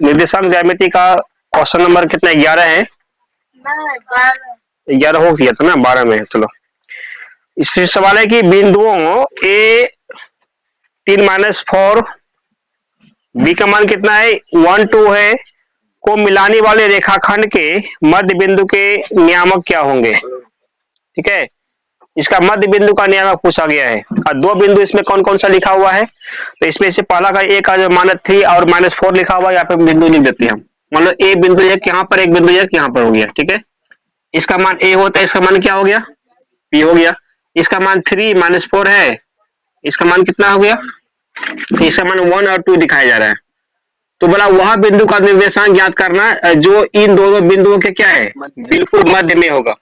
निर्देशांक ज्यामिति का क्वेश्चन नंबर कितना 11 है? 11 हो गया था ना, 12 में है। चलो इससे सवाल है कि बिंदुओं ए 3-4 बी का मान कितना है 1 2 है को मिलाने वाले रेखाखंड के मध्य बिंदु के नियामक क्या होंगे? ठीक है, इसका मध्य बिंदु का नियामक पूछा गया है और दो बिंदु इसमें कौन कौन सा लिखा हुआ है। तो इसमें से पहला का ए का जो -3 और -4 लिखा हुआ है, यहाँ पे बिंदु लिख देते हैं हम। मान लो ए बिंदु एक यहाँ पर, एक बिंदु एक यहाँ पर हो गया। ठीक है, इसका मान ए होता है, इसका मान क्या हो गया पी हो गया। इसका मान 3 -4 है, इसका मान कितना हो गया, इसका मान 1 और 2 दिखाया जा रहा है। तो बोला वह बिंदु का निर्देशांक ज्ञात करना जो इन दोनों बिंदुओं के क्या है बिल्कुल मध्य में होगा।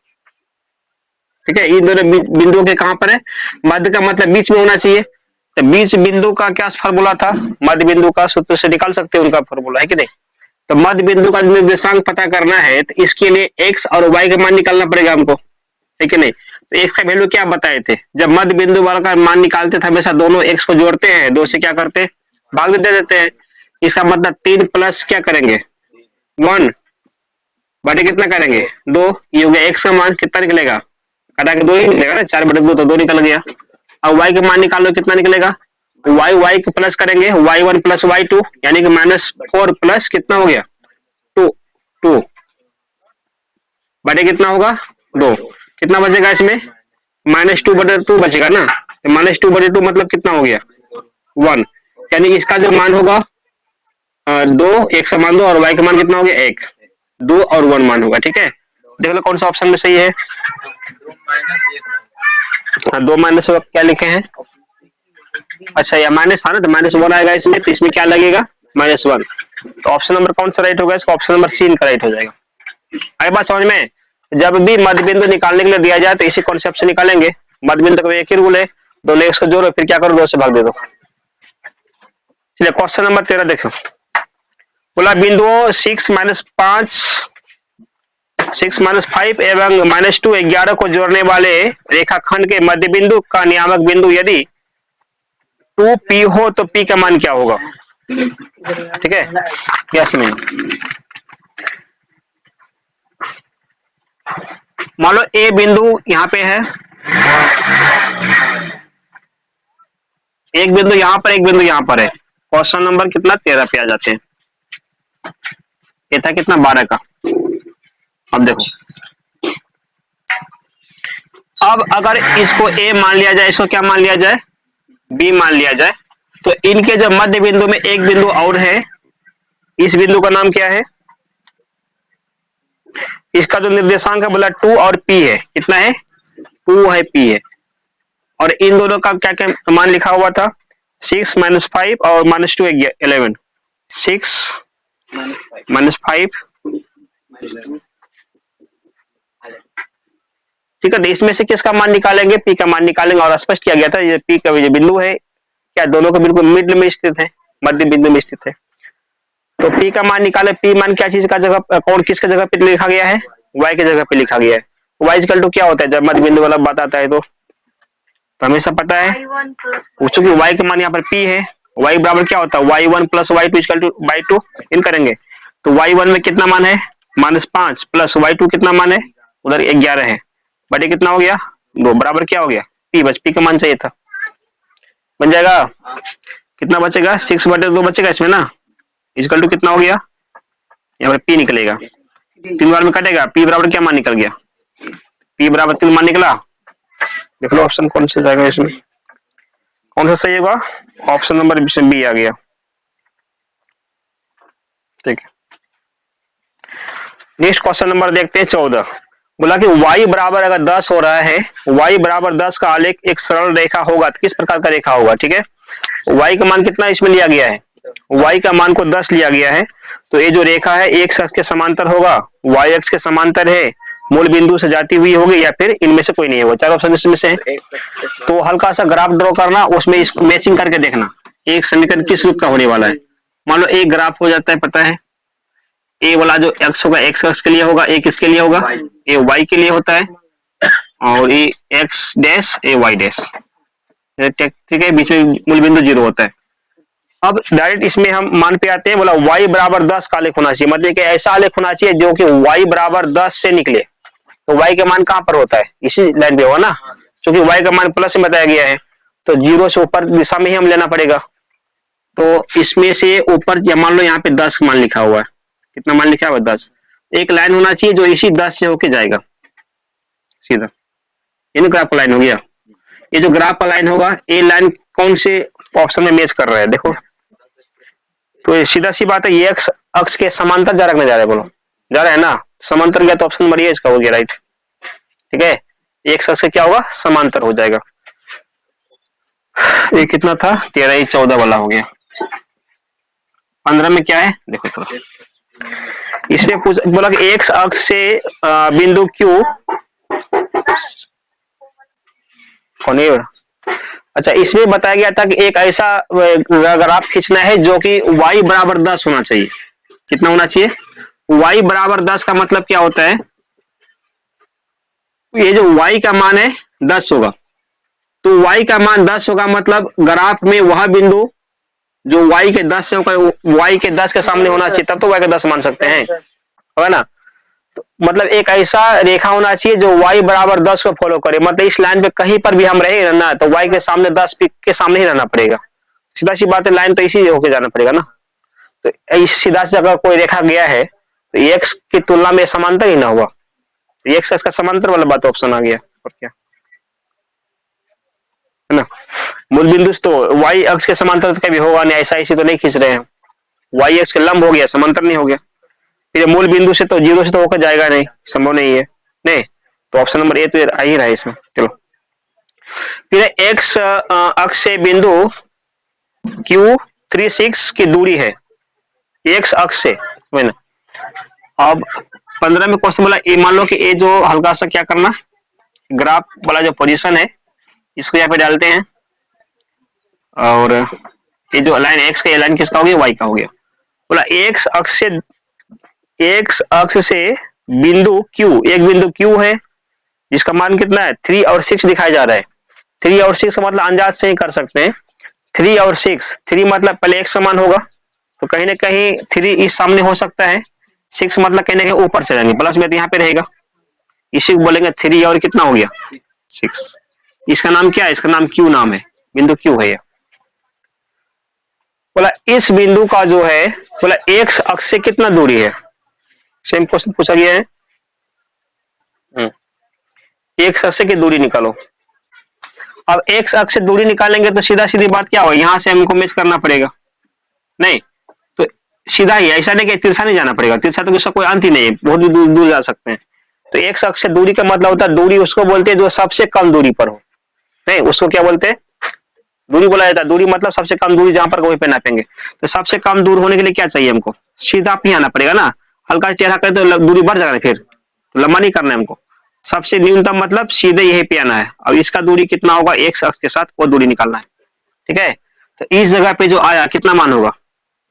ठीक है, इन दोनों बिंदुओं के कहां पर है, मध्य का मतलब बीच में होना चाहिए। तो बीच बिंदु का क्या फॉर्मूला था, मध्य बिंदु का सूत्र से निकाल सकते हैं, उनका फॉर्मूला है कि नहीं। तो मध्य बिंदु का निर्देशांक पता करना है तो इसके लिए x और y का मान निकालना पड़ेगा हमको, ठीक है नहीं। तो x का वैल्यू क्या बताए थे, जब मध्य बिंदु वाला का मान निकालते थे हमेशा दोनों x को जोड़ते हैं, 2 से क्या करते हैं भाग दे देते हैं। इसका मतलब 3 प्लस क्या करेंगे 1 बटे कितना करेंगे 2, ये हो गया x का मान कितना निकलेगा, घटा के 2 ही निकलेगा ना, 4/2 तो 2 निकल गया। अब y का मान निकाल लो कितना निकलेगा, y को प्लस करेंगे y1 प्लस y2 यानी कि -4 प्लस कितना हो गया 2 बटे कितना होगा 2, कितना बचेगा इसमें -2/2 बचेगा ना। -2/2 मतलब कितना हो गया 1, यानी इसका जो मान होगा 2, x का मान 2 और y का मान कितना हो गया 1, 2 और 1 मान होगा। ठीक है, देख लो कौन सा ऑप्शन में सही है। 2 माइनस क्या लिखे हैं, अच्छा या माइनस था ना, तो -1 आएगा इसमें, तो इसमें क्या लगेगा -1। तो ऑप्शन नंबर कौन सा राइट होगा, इसका ऑप्शन नंबर सी इनका राइट हो जाएगा। आई बात समझ में, जब भी मध्य बिंदु निकालने के लिए दिया जाए तो इसी कॉन्सेप्ट से निकालेंगे। मध्य बिंदु का एक ही रूल है, दोनों x को जोड़ो फिर क्या करो 2 से भाग दे दो। चलिए क्वेश्चन नंबर 13 देखो, बोला बिंदुओं 6 -5 एवं -2 11 को जोड़ने वाले रेखाखंड के मध्य बिंदु का नियामक बिंदु यदि 2p हो तो p का मान क्या होगा। ठीक है, यस नहीं, मान लो ए बिंदु यहाँ पे है, एक बिंदु यहाँ पर एक बिंदु यहाँ पर है। क्वेश्चन नंबर कितना 13 पे आ जाते हैं, ये था कितना 12 का। अब देखो, अब अगर इसको a मान लिया जाए, इसको क्या मान लिया जाए b मान लिया जाए, तो इनके जब मध्य बिंदु में एक बिंदु और है, इस बिंदु का नाम क्या है, इसका जो निर्देशांक है बोला 2 और p है, कितना है 2 है p है, और इन दोनों का क्या क्या मान लिखा हुआ था 6 -5 और -2 11, 6 -5 ठीक है। तो इसमें से किसका मान निकालेंगे, p का मान निकालेंगे, और स्पष्ट किया गया था ये p का ये बिंदु है क्या दोनों के बिल्कुल मिडल में स्थित है, मध्य बिंदु में स्थित है। तो p का मान निकाले, p मान क्या चीज का जगह कौन किसका जगह पे लिखा गया है, y की जगह पे लिखा गया है। y इक्वल टू क्या होता है जब मध्य बिंदु वाला बात आता है, तो हमेशा पता है चूंकि y का मान यहाँ पर p है, y बराबर क्या होता है y1 plus y2 equal to y2 इन करेंगे। तो y1 में कितना मान है -5 प्लस y2 कितना मान है उधर 11 है, बटे कितना हो गया 2 बराबर क्या हो गया p, बस p का मान चाहिए था, बन जाएगा कितना बचेगा 6/2 बचेगा इसमें ना, इक्वल टू कितना हो गया यहाँ पर p निकलेगा, 3 बार में कटेगा, p बराबर क्या मान निकल गया, p बराबर 3 मान निकला। देख लो ऑप्शन कौन सा जाएगा, इसमें कौन सा सही होगा, ऑप्शन नंबर बी आ गया। ठीक है, नेक्स्ट क्वेश्चन नंबर देखते हैं 14, बोला कि y बराबर अगर 10 हो रहा है, y बराबर 10 का आलेख एक सरल रेखा होगा तो किस प्रकार का रेखा होगा। ठीक है, y का मान कितना इसमें लिया गया है, y का मान को 10 लिया गया है, तो ये जो रेखा है x अक्ष के समांतर होगा, y अक्ष के समांतर है, मूल बिंदु से जाती हुई होगी, या फिर इनमें से कोई नहीं होगा, चार ऑप्शन इसमें से है। तो हल्का सा ग्राफ ड्रॉ करना, उसमें इसको मैचिंग करके देखना एक समीकरण किस रूप का होने वाला है। मान लो एक ग्राफ हो जाता है, पता है ए वाला जो एक्स होगा एक्स अक्ष के लिए होगा, ए किसके लिए होगा ए वाई के लिए होता है, और ए एक्स डैश ए वाई डैश, ठीक है, बीच में मूल बिंदु 0 होता है। अब डायरेक्ट इसमें हम मान पे आते हैं, बोला y बराबर 10 का आलेख होना चाहिए, मतलब कि ऐसा आलेख होना चाहिए जो कि y बराबर 10 से निकले। तो y का मान कहां पर होता है, इसी लाइन पे होगा ना, क्योंकि y का मान प्लस में बताया गया है, तो 0 से ऊपर दिशा में ही हम लेना पड़ेगा। तो इसमें से ऊपर मान लो यहाँ पे 10 मान लिखा हुआ है, कितना मान लिखा हुआ है 10, एक लाइन होना चाहिए जो इसी 10 से होके जाएगा सीधा, ये ग्राफ का लाइन हो गया। ये जो ग्राफ का लाइन होगा, ये लाइन कौन से ऑप्शन में मैच कर रहा है देखो, तो ये सीधा सी बात है, ये एक्स अक्ष के समांतर जा रहा है, बोलो जा रहा है ना, समांतर गया तो ऑप्शन नंबर ये इसका हो गया राइट। ठीक है, एक्स अक्ष क्या होगा, समांतर हो जाएगा। ये कितना था, 13 14 वाला हो गया। 15 में क्या है देखो थोड़ा, इसमें बोला कि एक्स अक्ष से बिंदु क्यू कौन है, अच्छा इसमें बताया गया था कि एक ऐसा ग्राफ खींचना है जो कि y बराबर 10 होना चाहिए। कितना होना चाहिए, y बराबर 10 का मतलब क्या होता है, ये जो y का मान है 10 होगा, तो y का मान 10 होगा, मतलब ग्राफ में वह बिंदु जो y के 10 से होगा, y के 10 के सामने होना चाहिए, तब तो y का 10 मान सकते हैं, है ना। तो मतलब एक ऐसा रेखा होना चाहिए जो y बराबर 10 को फॉलो करे, मतलब इस लाइन पे कहीं पर भी हम रहे ना तो y के सामने 10 के सामने ही रहना पड़ेगा, सीधा सी बात है, लाइन तो इसी होके जाना पड़ेगा ना। तो इस सीधा से अगर कोई रेखा गया है तो x की तुलना में समांतर ही ना हुआ, तो x का समांतर वाला बात ऑप्शन आ गया, और क्या है ना। मूल बिंदु तो y अक्ष के समांतर तो कभी होगा नहीं, ऐसा इसी तो नहीं खींच रहे हैं, y अक्ष के लंब हो गया, समांतर नहीं हो गया, फिर मूल बिंदु से तो 0 से तो होकर जाएगा नहीं, संभव नहीं है, नहीं, तो ऑप्शन नंबर ए तो आ ही रहा है इसमें। चलो फिर एक्स अक्ष से बिंदु Q36 की दूरी है, एक्स अक्ष से, अब 15 में क्वेश्चन बोला, ये मान लो कि ये जो हल्का सा क्या करना, ग्राफ वाला जो पोजीशन है इसको यहाँ पे डालते हैं, और ये जो लाइन एक्स का लाइन किसका हो गया, वाई का हो गया। बोला एक्स अक्ष से बिंदु Q, एक बिंदु Q है जिसका मान कितना है 3 और 6 दिखाया जा रहा है। 3 और 6 का मतलब अंदाज से ही कर सकते हैं, 3 और 6, 3 मतलब पहले x का मान होगा, तो कहीं ना कहीं 3 इस सामने हो सकता है, 6 मतलब कहीं ना कहीं ऊपर चले जाएंगे, प्लस में तो यहाँ पे रहेगा, इसी को बोलेंगे 3 और कितना हो गया 6। इसका नाम क्या है, इसका नाम Q नाम है, बिंदु Q है ये। बोला इस बिंदु का जो है, बोला x अक्ष से कितना दूरी है, सेम क्वेश्चन पूछा गया है, x अक्ष की दूरी निकालो। अब x अक्ष से दूरी निकालेंगे तो सीधा सीधी बात क्या हो, यहां से हमको मैच करना पड़ेगा, नहीं तो सीधा ही, ऐसा नहीं कि तिरछा नहीं जाना पड़ेगा, तिरछा तो इसका कोई अंत ही नहीं है, बहुत दूर दूर जा सकते हैं। तो x अक्ष से दूरी का मतलब होता है, दूरी उसको बोलते हैं जो सबसे कम दूरी पर हो, नहीं उसको क्या बोलते हैं, दूरी बोला जाता है, दूरी मतलब सबसे कम दूरी जहां पर कोई पे नापेंगे, तो सबसे कम दूर होने के लिए क्या चाहिए हमको, सीधा पे आना पड़ेगा ना, हल्का टेढ़ा करे तो दूरी बढ़ जाएगा, फिर तो लंबा नहीं करना है हमको, सबसे न्यूनतम मतलब सीधे यही पे आना है। अब इसका दूरी कितना होगा x अक्ष के साथ, वो दूरी निकालना है, ठीक है। तो इस जगह पे जो आया कितना मान होगा,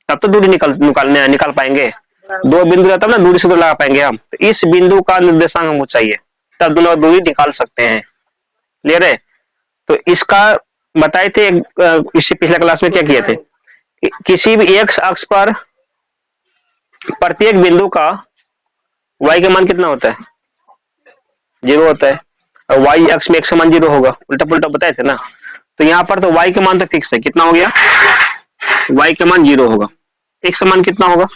तब तो दूरी निकाल पाएंगे, दो बिंदु रहता है ना, दूरी सूत्र लगा पाएंगे हम, तो इस बिंदु का निर्देशांक हमको चाहिए, तब दोनों दूरी निकाल सकते हैं, क्लियर है। तो इसका बताए थे इसी पिछले क्लास में क्या किए थे, किसी भी x अक्ष पर प्रत्येक बिंदु का y का मान कितना होता है, 0 होता है, और y अक्ष में x का मान 0 होगा, उल्टा पुल्टा बताए थे ना। तो यहाँ पर तो y का मान तो फिक्स है, कितना हो गया, y का मान 0 होगा, x का मान कितना होगा,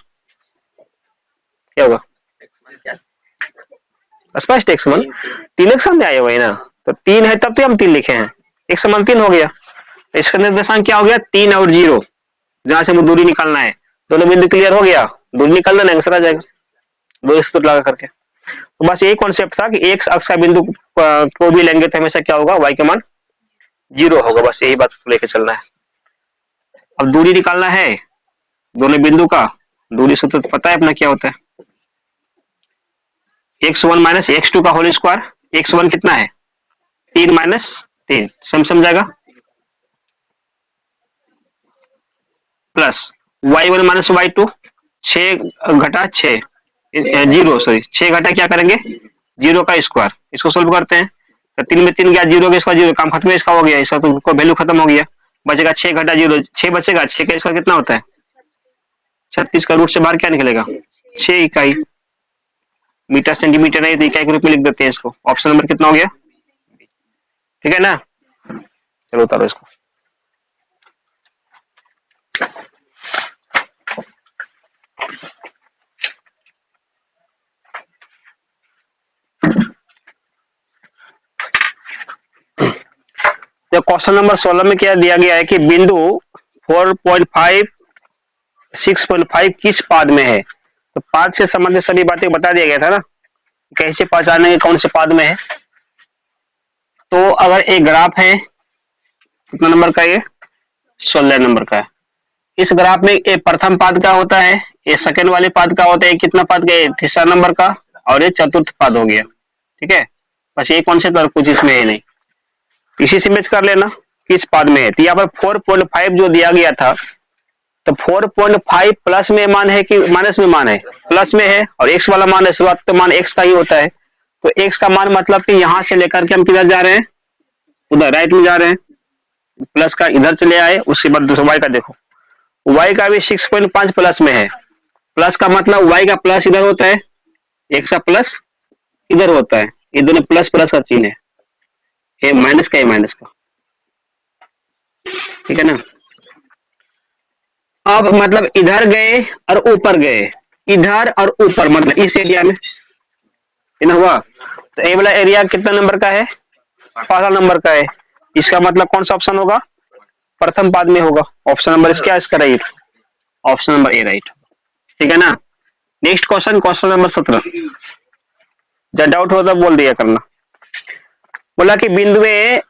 क्या होगा, स्पष्ट x मान 3 सामने आए हुए ना, तो 3 है तब तो हम 3 लिखे हैं, x का मान 3 हो गया, इसका निर्देशांक क्या हो गया 3 और 0, जहां से हमें दूरी निकालना है, दोनों बिंदु क्लियर हो गया, दूरी निकालना ना आंसर आ जाएगा, दो सूत्र लगा करके। तो बस यही कॉन्सेप्ट था कि x अक्ष का बिंदु को भी लेंगे तो हमेशा क्या होगा, y का मान 0 होगा, बस यही बात लेके चलना है। अब दूरी निकालना है दोनों बिंदु का, दूरी सूत्र तो पता है अपना क्या होता है, x1 माइनस x2 का होल स्क्वायर, x1 कितना है 3 minus 3, समझाएगा, plus y1 minus y2, 6 घटा 6 0 सॉरी 6 घटा क्या करेंगे 0 का स्क्वायर, इसको सोल्व करते हैं, तो 3 में 3 गया, 0 का स्क्वायर 0, काम खत्म है, इसका हो गया, इसका तो वैल्यू खत्म हो गया, बचेगा 6 घटा 0, 6 बचेगा, 6 का स्क्वायर कितना होता है 36 का रूट से बाहर क्या निकलेगा 6 इकाई। मीटर सेंटीमीटर नहीं तो इकाई के रूप में लिख देते हैं इसको। ऑप्शन नंबर कितना हो गया, ठीक है ना। चलो उतारो इसको। तो क्वेश्चन नंबर 16 में क्या दिया गया है कि बिंदु 4.5 6.5 किस पाद में है। तो पाद से संबंधित सभी बातें बता दिया गया था ना, कैसे पहचानेंगे कौन से पाद में है। तो अगर एक ग्राफ है, कितना नंबर का, ये 16 नंबर का है। इस ग्राफ में ये प्रथम पाद का होता है, ये सेकंड वाले पाद का होता है, कितना पाद का, तीसरा नंबर का, और ये चतुर्थ पाद हो गया, ठीक है। बस ये कौन से तो कुछ इसमें है नहीं, इसी से मैच कर लेना किस पाद में है। तो यहाँ पर 4.5 जो दिया गया था, तो 4.5 प्लस में मान है कि माइनस में मान है, प्लस में है, और x वाला मान है, शुरुआत मान x का ही होता है। तो x का मान मतलब कि यहां से लेकर के हम किधर जा रहे हैं, उधर राइट में जा रहे हैं, प्लस का इधर से ले आए, उसके बाद दूसरा y का देखो, y का भी 6.5 प्लस में है। प्लस का मतलब y का प्लस इधर होता है, x का प्लस इधर होता है, ये दोनों प्लस प्लस का चिन्ह है, ये माइनस का, ये माइनस का, ठीक है ना। अब मतलब इधर गए और ऊपर गए, इधर और ऊपर, मतलब इस एरिया में ना हुआ। तो ये वाला एरिया कितना नंबर का है, पहला नंबर का है। इसका मतलब कौन सा ऑप्शन होगा, प्रथम पाद में होगा। ऑप्शन नंबर क्या इसका right, option number A right, ठीक है ना। नेक्स्ट क्वेश्चन, क्वेश्चन नंबर 17, जब डाउट हो तो बोल दिया करना। बोला कि बिंदु में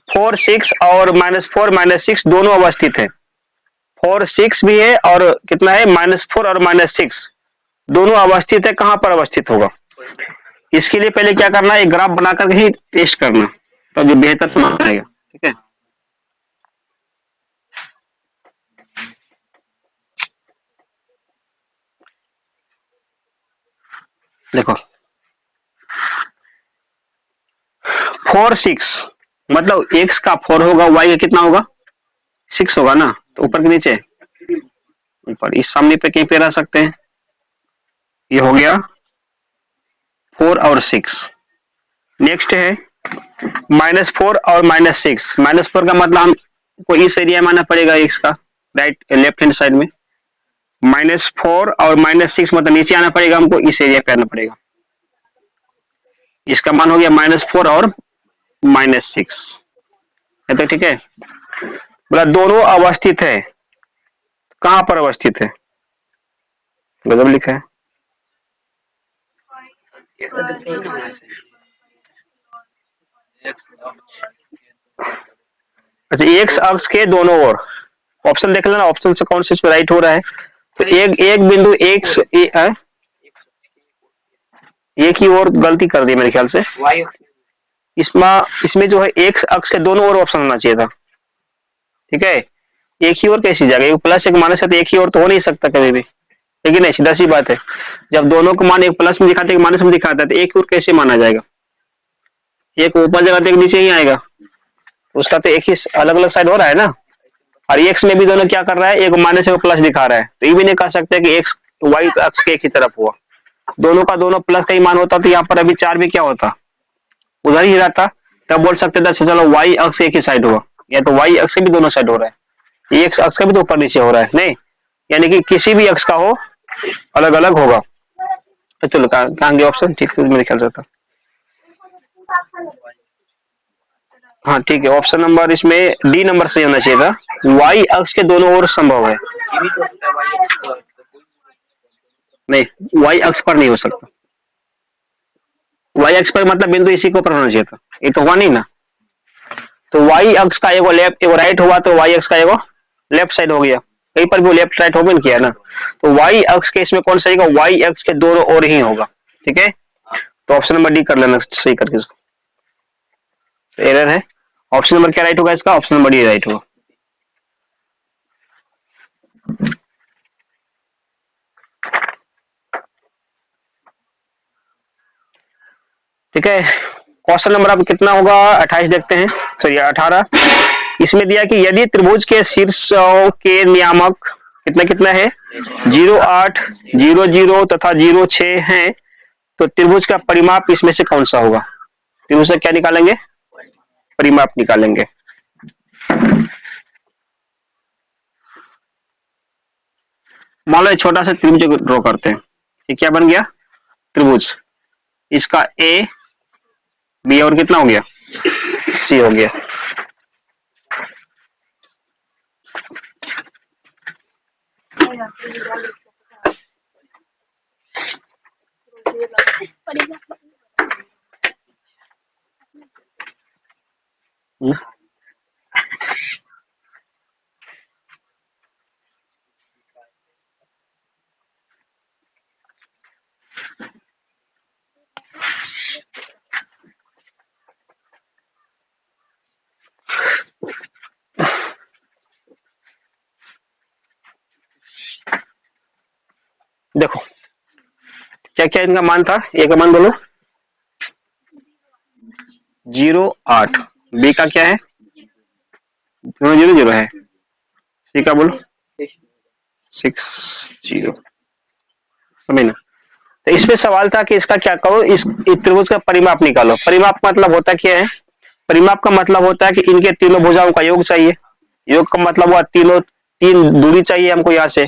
4 6 और -4 -6 दोनों अवस्थित है। 4 6 भी है और कितना है -4 और -6 दोनों अवस्थित है। कहां पर अवस्थित होगा, इसके लिए पहले क्या करना है, एक ग्राफ बनाकर ही टेस्ट करना, तो जो बेहतर समझ आएगा, ठीक है। देखो 4 6 मतलब x का 4 होगा, y का कितना होगा 6 होगा ना। तो ऊपर के नीचे, ऊपर, इस सामने पे कहीं पे रह सकते हैं। ये हो गया 4 और 6। नेक्स्ट है -4 और -6। -4 का मतलब हमको इस एरिया में आना पड़ेगा, x का राइट लेफ्ट हैंड साइड में। -4 और -6 मतलब नीचे आना पड़ेगा हमको, इस एरिया पे आना पड़ेगा। इसका मान हो गया -4 और -6 है, तो ठीक है। बोला दोनों अवस्थित है, कहां पर अवस्थित है, गजब लिखा है। अच्छा, एक्स अक्ष के दोनों ओर, ऑप्शन देख लेना, ऑप्शन से कौन सी राइट हो रहा है। तो एक बिंदु एक्स, एक ही ओर गलती कर दी मेरे ख्याल से। इसमें जो है एक्स अक्ष के दोनों ओर ऑप्शन होना चाहिए था, ठीक है। एक ही ओर कैसी जगह, प्लस एक माइनस है तो एक ही ओर तो हो नहीं सकता कभी भी, लेकिन नहीं, सीधा सी बात है। जब दोनों को मान एक प्लस में दिखाते हैं, माइनस में दिखाता है, तो एक ओर कैसे माना जाएगा, एक ऊपर जगह तो एक नीचे ही आएगा, उसका तो एक ही अलग अलग साइड हो रहा है ना। और एक्स में भी दोनों क्या कर रहा है, एक माइनस एक प्लस दिखा रहा है, तो ये भी नहीं कह सकते कि एक्स वाई अक्ष के एक ही तरफ हुआ। दोनों का दोनों प्लस का ही मान होता तो यहाँ पर अभी 4 भी क्या होता, उधर ही रहता, तब बोल सकते थे चलो वाई अक्ष एक ही साइड हुआ, या तो वाई अक्ष के भी दोनों साइड हो रहा है, एक्स अक्ष का भी तो ऊपर नीचे हो रहा है, नहीं, यानी कि किसी भी अक्ष का हो अलग अलग होगा। तो चलो कहाँ गया ऑप्शन, ठीक है मेरे ख्याल से था, हाँ ठीक है। ऑप्शन नंबर इसमें डी नंबर सही होना चाहिए था, वाई अक्ष के दोनों ओर संभव है। नहीं, वाई अक्ष पर नहीं हो सकता, वाई अक्ष पर मतलब बिंदु इसी के ऊपर होना चाहिए था, ये तो हुआ नहीं ना। तो वाई अक्ष का एगो लेफ्ट एगो राइट हुआ, तो वाई अक्ष का एगो लेफ्ट साइड हो गया, कहीं पर भी लेफ्ट राइट हो भी नहीं किया ना। तो वाई अक्ष के इसमें कौन सही होगा, वाई अक्ष के दोनों ओर ही होगा, ठीक है। तो ऑप्शन नंबर डी कर लेना सही करके इसको, एरर है। ऑप्शन नंबर क्या राइट होगा इसका, ऑप्शन नंबर डी राइट होगा। ठीक है, क्वेश्चन नंबर अब कितना होगा, 28 देखते हैं, सॉरी 18। इसमें दिया कि यदि त्रिभुज के शीर्षों के नियामक कितना कितना है 0 8 0 0 तथा 0 6 है, तो त्रिभुज का परिमाप इसमें से कौन सा होगा? त्रिभुज का क्या निकालेंगे? परिमाप निकालेंगे। मान लो छोटा सा त्रिभुज ड्रॉ करते हैं, ये क्या बन गया? त्रिभुज। इसका ए बी और कितना हो गया? सी हो गया। देखो क्या क्या इनका मान था, ए का मान बोलो 0 8, बी का क्या है 0 0 है, सी का बोलो 6 0। समझ ना? तो इसमें सवाल था कि इसका क्या करो, इस त्रिभुज का परिमाप निकालो। परिमाप का मतलब होता क्या है? परिमाप का मतलब होता है कि इनके तीनों भुजाओं का योग चाहिए। योग का मतलब हुआ तीन दूरी चाहिए हमको, यहाँ से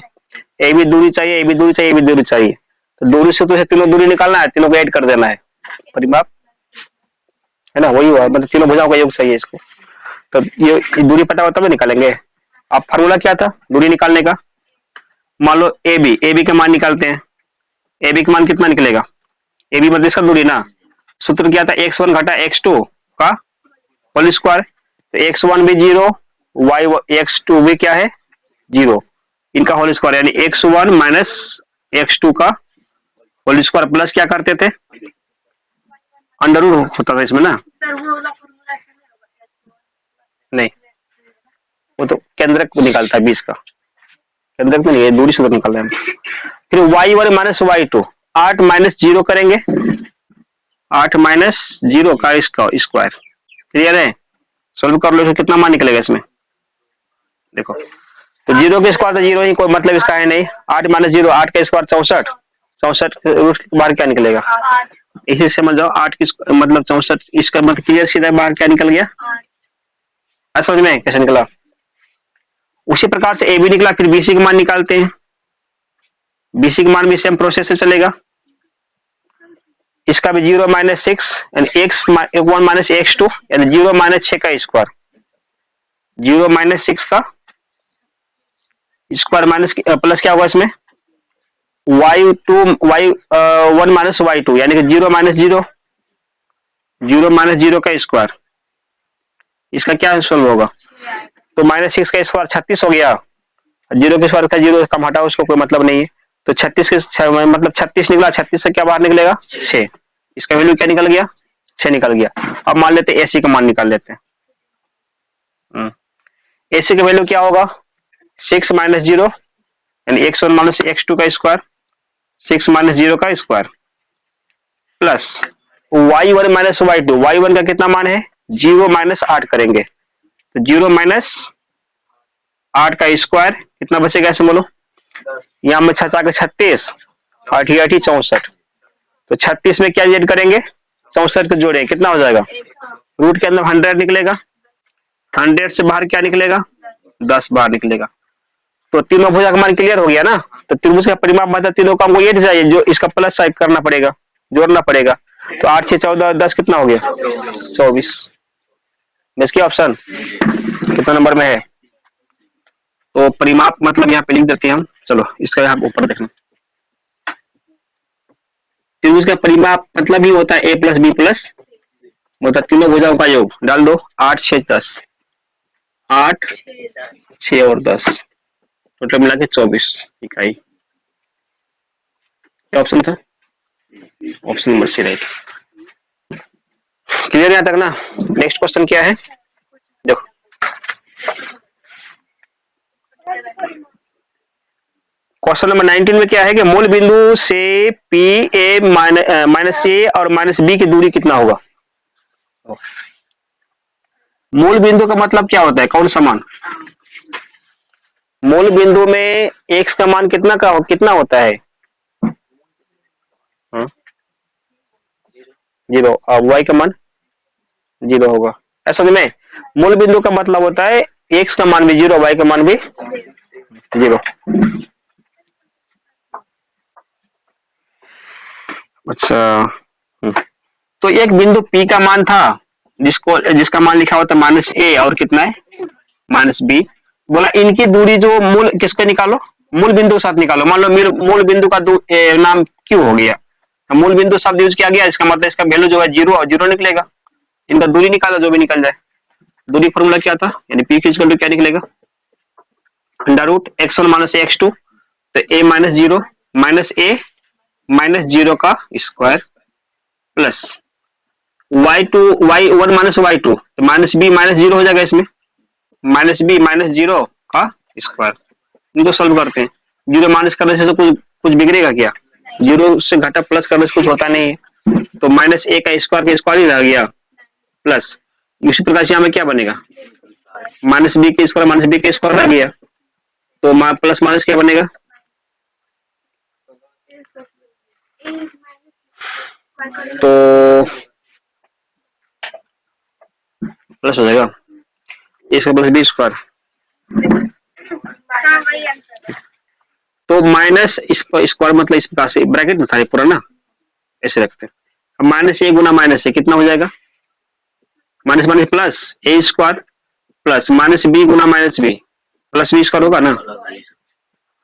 ए भी दूरी चाहिए, ए भी दूरी चाहिए, ए भी दूरी चाहिए। तो दूरी से तो तीनों दूरी निकालना है, तीनों को ऐड कर देना है, परिमाप है ना, वही हुआ। मतलब तीनों भुजाओं का योग चाहिए इसको। तो ये दूरी पता हो तब निकालेंगे। अब फार्मूला क्या था दूरी निकालने का? मान लो ए बी का मान निकालते हैं। ए बी का मान कितना निकलेगा? ए बी मतलब इसका दूरी ना। सूत्र क्या था? x1 घटा x2 का होल स्क्वायर। तो x1 भी 0, y x2 भी क्या है 0, इनका होल स्क्वायर, यानी x1 माइनस x2 का होल स्क्वायर प्लस क्या करते थे अंडर रूट होता था इसमें ना। नहीं, वो तो केंद्रक को निकालता है 20 का, केंद्रक में नहीं, दूरी सूत्र निकाल रहे हैं। फिर y1 माइनस y2, 8 माइनस 0 करेंगे, 8 माइनस 0 का स्क्वायर। क्लियर है? सोल्व कर लो तो कितना मान निकलेगा इसमें? देखो तो 0 के स्क्वायर तो 0 ही, कोई मतलब इसका है नहीं। 8 माइनस 0, 8 का स्क्वायर 64, 64 रूट के बाहर क्या निकलेगा? इसी से समझ जाओ 8 की मतलब 64, इसका मतलब क्लियर सीधा बाहर क्या निकल गया? समझ में कैसे निकला? उसी प्रकार से ए बी निकला, फिर बीसी का मान निकालते हैं। बीसी का मान भी सेम प्रोसेस से चलेगा। इसका भी 0 माइनस 6 1 माइनस x2 यानी 0 माइनस 6 का स्क्वायर, 0 माइनस 6 का स्क्वायर माइनस प्लस क्या होगा इसमें y1 माइनस y2 यानी कि 0 माइनस 0, 0 माइनस 0 का स्क्वायर। इसका क्या सोल्व होगा? तो माइनस 6 का स्क्वायर 36 हो गया, 0 के स्क्वायर का 0 कम हटाओ, उसको कोई मतलब नहीं है। तो 36 के मतलब 36 निकला, 36 से क्या बाहर निकलेगा 6, इसका वैल्यू क्या निकल गया 6 निकल गया। अब मान लेते हैं एसी का मान निकाल लेते हैं। एसी का वैल्यू क्या होगा 6 माइनस 0 यानी x1 माइनस x2 का स्क्वायर, 6 माइनस 0 का square plus y1 minus y2, y1 का कितना मान है 0 माइनस 8 करेंगे, तो 0 माइनस 8 का स्क्वायर कितना बचेगा इसमें बोलो? यहाँ में 6 के 36, 8 8 64, तो 36 में क्या ऐड करेंगे 64 को जोड़े कितना हो जाएगा? रूट के अंदर 100 निकलेगा, 100 से बाहर क्या निकलेगा 10 बाहर निकलेगा। तो तीनों भुजा का मान क्लियर हो गया ना। तो त्रिभुज का परिमाप मतलब तीनों का हमको ये चाहिए, जो इसका प्लस साइड करना पड़ेगा, जोड़ना पड़ेगा। तो 8 6 14 10 कितना हो गया 24। इसकी ऑप्शन कितना नंबर में है? तो परिमाप मतलब यहाँ पे लिख देते हैं हम। चलो इसका यहाँ ऊपर देखना, त्रिभुज का परिमाप मतलब ही होता है a प्लस बी प्लस, मतलब तीनों भुजाओं का योग। डाल दो 8 6 10, 8 6 और 10, टोटल मिला के 24 इकाई। क्या ऑप्शन था? Option number C right. Clear यहाँ तक ना? नेक्स्ट क्वेश्चन क्या है देखो, क्वेश्चन नंबर 19 में क्या है कि मूल बिंदु से पी ए माइनस ए और माइनस बी की दूरी कितना होगा? मूल बिंदु का मतलब क्या होता है? कौन सा मान? मूल बिंदु में x का मान कितना होता है? हाँ? 0। अब y का मान 0 होगा। ऐसा समझ में? मूल बिंदु का मतलब होता है x का मान भी 0, y का मान भी 0। अच्छा। तो एक बिंदु P का मान था जिसका मान लिखा होता है -a और कितना है -b। बोला इनकी दूरी जो मूल किसके निकालो, मूल बिंदु के साथ निकालो। मान लो मूल बिंदु का नाम Q हो गया, मूल बिंदु शब्द यूज किया गया, इसका मतलब इसका वैल्यू जो है 0 और 0 निकलेगा। इनका दूरी निकालो जो भी निकल जाए। दूरी फॉर्मूला क्या था, यानी P इक्वल टू क्या निकलेगा? Under root x1 minus x2, तो a minus 0 minus a minus 0 का square plus y2 y1 minus y2, तो माइनस b माइनस 0 हो जाएगा इसमें, माइनस b माइनस 0 का स्क्वायर। इनको सोल्व करते हैं। 0 माइनस करने से तो कुछ बिगड़ेगा क्या? 0 से घटा प्लस करने से कुछ होता नहीं है, तो माइनस a का स्क्वायर ही रह गया प्लस। इसी प्रकार से यहाँ में क्या बनेगा? माइनस b के स्क्वायर माइनस b के स्क्वायर रह गया, तो प्लस माइनस क्या बनेगा? तो प्लस हो जाएगा इसका प्लस बी स्क्वायर, तो माइनस स्क्वायर मतलब इस प्रकार से ब्रैकेट में था पूरा ना, ऐसे रखते हैं। अब माइनस ए गुना माइनस ए कितना हो जाएगा? Minus minus plus A square plus minus B गुना minus B plus B square होगा ना।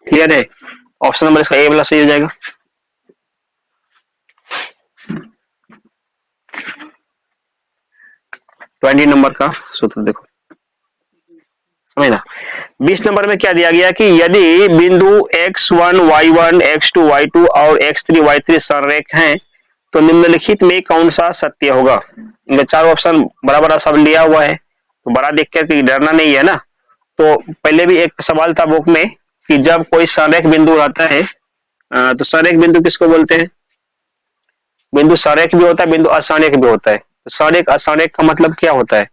क्लियर है? ऑप्शन नंबर इसका ए प्लस बी हो जाएगा। ट्वेंटी नंबर का सूत्र देखो, समझना। 20 नंबर में क्या दिया गया कि यदि बिंदु x1 y1 x2 y2 और x3 y3 संरेख हैं तो निम्नलिखित में कौन सा सत्य होगा? इनका 4 ऑप्शन बड़ा बड़ा सब लिया हुआ है, तो बड़ा देख कर डरना नहीं है ना। तो पहले भी एक सवाल था बुक में कि जब कोई संरेख बिंदु रहता है, तो संरेख बिंदु किसको बोलते हैं? बिंदु संरेख भी होता है, बिंदु असंरेख भी होता है। तो संरेख असंरेख का मतलब क्या होता है?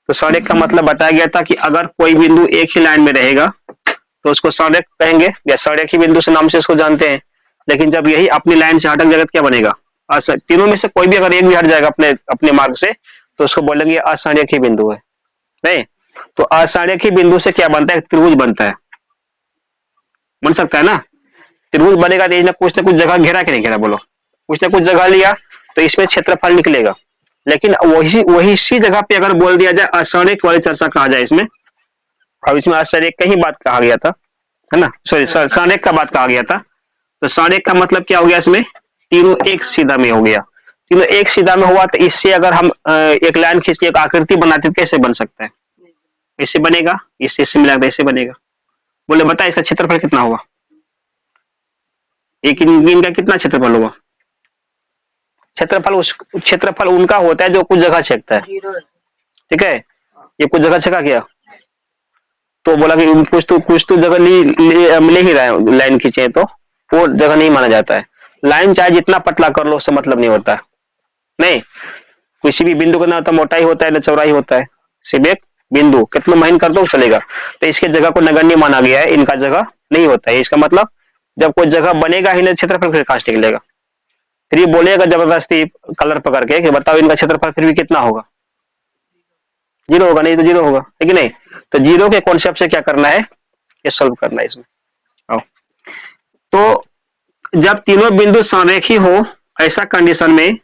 तो संरेख का मतलब बताया गया था कि अगर कोई बिंदु एक ही लाइन में रहेगा तो उसको संरेख कहेंगे, या संरेखी बिंदु से नाम से इसको जानते हैं। लेकिन जब यही अपनी लाइन से हटक जाएगा क्या बनेगा? तीनों में से कोई भी अगर एक भी हट जाएगा अपने अपने मार्ग से तो उसको बोलेंगे असंरेखी बिंदु है। नहीं, तो असंरेखी बिंदु से क्या बनता है? त्रिभुज बनता है। बन सकता है ना? त्रिभुज बनेगा तो कुछ ना कुछ जगह घेरा कि नहीं घेरा, बोलो। कुछ ना कुछ जगह लिया तो इसमें क्षेत्रफल निकलेगा। लेकिन वही सी जगह पे अगर बोल दिया जाए असंरेख वाली चर्चा कहा जाए इसमें, अब इसमें असंरेख का ही बात कहा गया था, है ना, सॉरी संरेख का बात कहा गया था। तो संरेख का मतलब क्या हो गया? इसमें तीनों एक सीधा में हो गया। तीनों एक सीधा में हुआ तो इससे अगर हम एक लाइन खींच के एक आकृति बनाते तो कैसे बन सकता है? इससे बनेगा, इससे मिला ऐसे बनेगा। बोले बता इसका क्षेत्रफल कितना होगा? एक इनका कितना क्षेत्रफल होगा? क्षेत्रफल उनका होता है जो कुछ जगह छेकता है, ठीक है। ये कुछ जगह छेका क्या? तो बोला कि कुछ तो जगह ले ही रहा है, लाइन खींचे तो वो जगह नहीं माना जाता है। लाइन चाहे जितना पतला कर लो उससे मतलब नहीं होता है। नहीं, किसी भी बिंदु का ना तो मोटाई होता है ना चौड़ाई होता है, सिर्फ एक बिंदु कितना महीन कर दो चलेगा। तो इसके जगह को नगण्य माना गया है, इनका जगह नहीं होता है। इसका मतलब जब कोई जगह बनेगा ही नहीं क्षेत्रफल फिर कहां से निकलेगा? फिर ये बोलेगा जबरदस्ती कलर पकड़ के कि बताओ इनका क्षेत्रफल फिर भी कितना होगा? 0 होगा, नहीं तो 0 होगा, है कि नहीं? तो 0 के कॉन्सेप्ट से क्या करना है? ये सॉल्व करना है इसमें। आओ। तो जब तीनों बिंदु संरेखी हो ऐसा कंडीशन में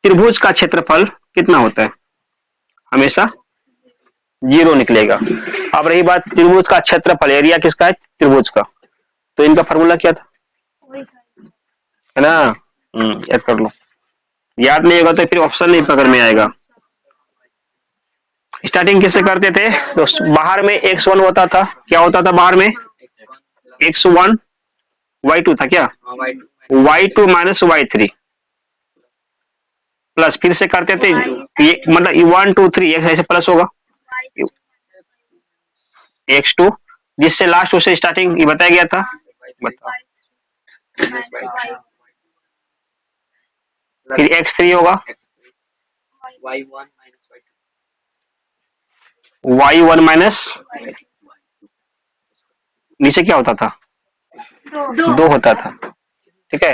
त्रिभुज का क्षेत्रफल कितना होता है? हमेशा 0 निकलेगा। अब रही बात त्रिभुज का क्षेत्रफल, एरिया किसका है? त्रिभुज का। तो इनका फॉर्मूला क्या था, है ना? याद कर लो। याद नहीं होगा तो फिर ऑप्शन नहीं पकड़ में आएगा। स्टार्टिंग किससे करते थे? तो बाहर में x1 होता था, क्या होता था बाहर में? x1 y2 था क्या? y2 माइनस y3 प्लस फिर से करते थे ये, मतलब 1 2 3 ऐसे प्लस होगा x2, जिससे लास्ट उसे स्टार्टिंग बताया गया था। बताओ। फिर x3 होगा y1 माइनस, नीचे क्या होता था, 2 होता था। ठीक है,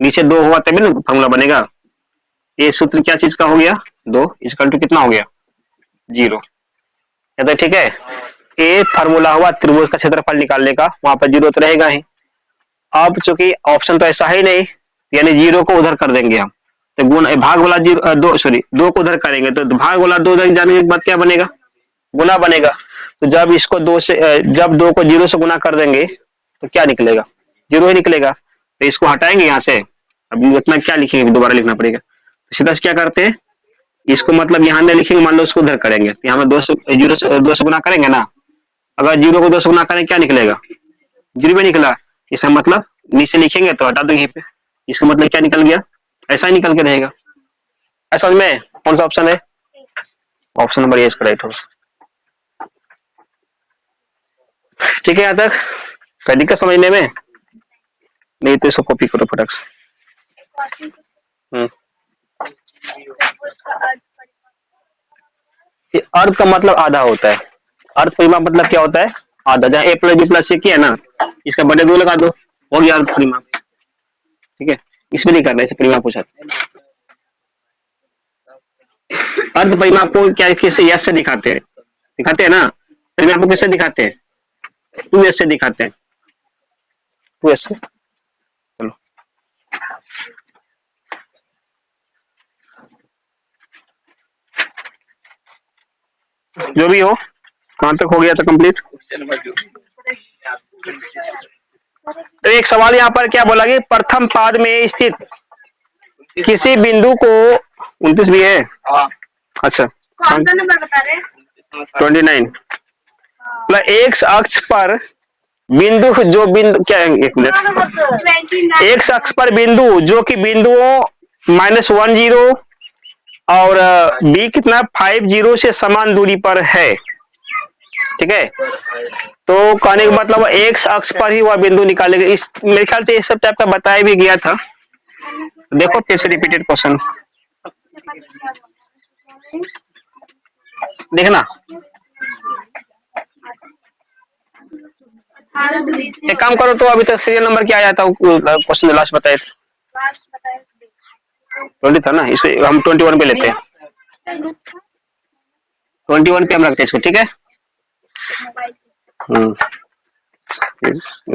नीचे 2 हुआ तभी ना फॉर्मूला बनेगा। ये सूत्र क्या चीज का हो गया, 2 इक्वल टू कितना हो गया, 0। तो ठीक है, ये फार्मूला हुआ त्रिभुज का क्षेत्रफल निकालने का, वहां पर 0 तो रहेगा ही। अब चूंकि ऑप्शन तो ऐसा है ही नहीं, यानी 0 को उधर कर देंगे हम, तो गुण भाग वाला 0 2 सॉरी 2 को उधर करेंगे तो भाग वाला 2 उधर जाने के बाद क्या बनेगा, गुना बनेगा। तो जब इसको 2 से जब 2 को 0 से गुना कर देंगे तो क्या निकलेगा, 0 ही निकलेगा। तो इसको हटाएंगे यहाँ से, अब इतना क्या लिखेंगे, दोबारा लिखना पड़ेगा। तो सीधा से क्या करते हैं, इसको मतलब यहाँ में लिखेंगे, मान लो उसको उधर करेंगे, यहाँ में 2 से 2 से गुना करेंगे ना, अगर 0 को 2 से गुना करें क्या निकलेगा, 0 में निकला। इसका मतलब नीचे लिखेंगे तो हटा दो यहीं पे, इसका मतलब क्या निकल गया, ऐसा ही निकल के रहेगा। समझ में कौन सा ऑप्शन है, ऑप्शन नंबर ए इसका राइट होगा। ठीक है, यहाँ तक कोई दिक्कत समझने में, नहीं तो इसको कॉपी करो फटाक से। अर्थ का मतलब आधा होता है, अर्थ परिमाप मतलब क्या होता है, आधा। जहाँ ए प्लस बी प्लस सी किया ना, इसका बड़े 2 लगा दो, हो गया अर्थ परिमाप। ठीक है, इसमें नहीं करना, इसे परिमाप पूछा। अर्थ परिमाप को क्या किससे, यस से दिखाते हैं ना, परिमाप को किससे दिखाते हैं, 2s से दिखाते हैं, 2s से। चलो जो भी हो, कहां तक हो गया था कंप्लीट। तो एक सवाल यहाँ पर क्या बोला कि प्रथम पाद में स्थित किसी बिंदु को, 29 भी है, अच्छा 29, एक्स अक्ष पर बिंदु जो बिंदु क्या है, एक मिनट, एक्स अक्ष पर बिंदु जो कि बिंदुओं -10 और बी कितना 50 से समान दूरी पर है। ठीक है, तो कहने का मतलब एक्स अक्ष पर ही वह बिंदु निकालेगा। इस मेरे ख्याल से इस सब टाइप का बताया भी गया था, देखो फिर से रिपीटेड क्वेश्चन देखना। एक काम करो तो अभी तक सीरियल नंबर क्या आया था, क्वेश्चन लास्ट बताए थे, 20 था ना, इस पे हम 21 पे लेते हैं, 21 पे हम रखते हैं इसको। ठीक है,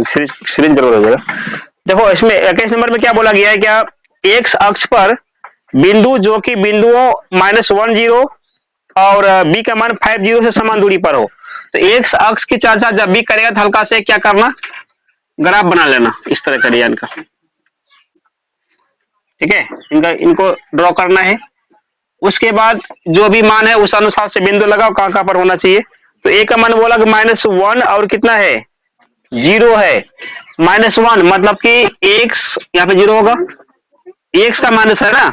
सीरीज जरूर हो जाएगा। देखो इसमें 21 नंबर में क्या बोला गया है, क्या एक्स अक्ष पर बिंदु जो कि बिंदुओं -10 और बी का मान 50 से समान दूरी पर हो। तो एक्स अक्ष की चर्चा जब भी करेगा तो हल्का से क्या करना, ग्राफ बना लेना, इस तरह करिए इनका। ठीक है, इनको ड्रॉ करना है, उसके बाद जो भी मान है उस अनुसार से बिंदु लगाओ कहां कहां पर होना चाहिए। तो ए का मान बोला कि -1 और कितना है, 0 है। -1 मतलब कि एक्स यहाँ पे 0 होगा, एक्स का माइनस है ना,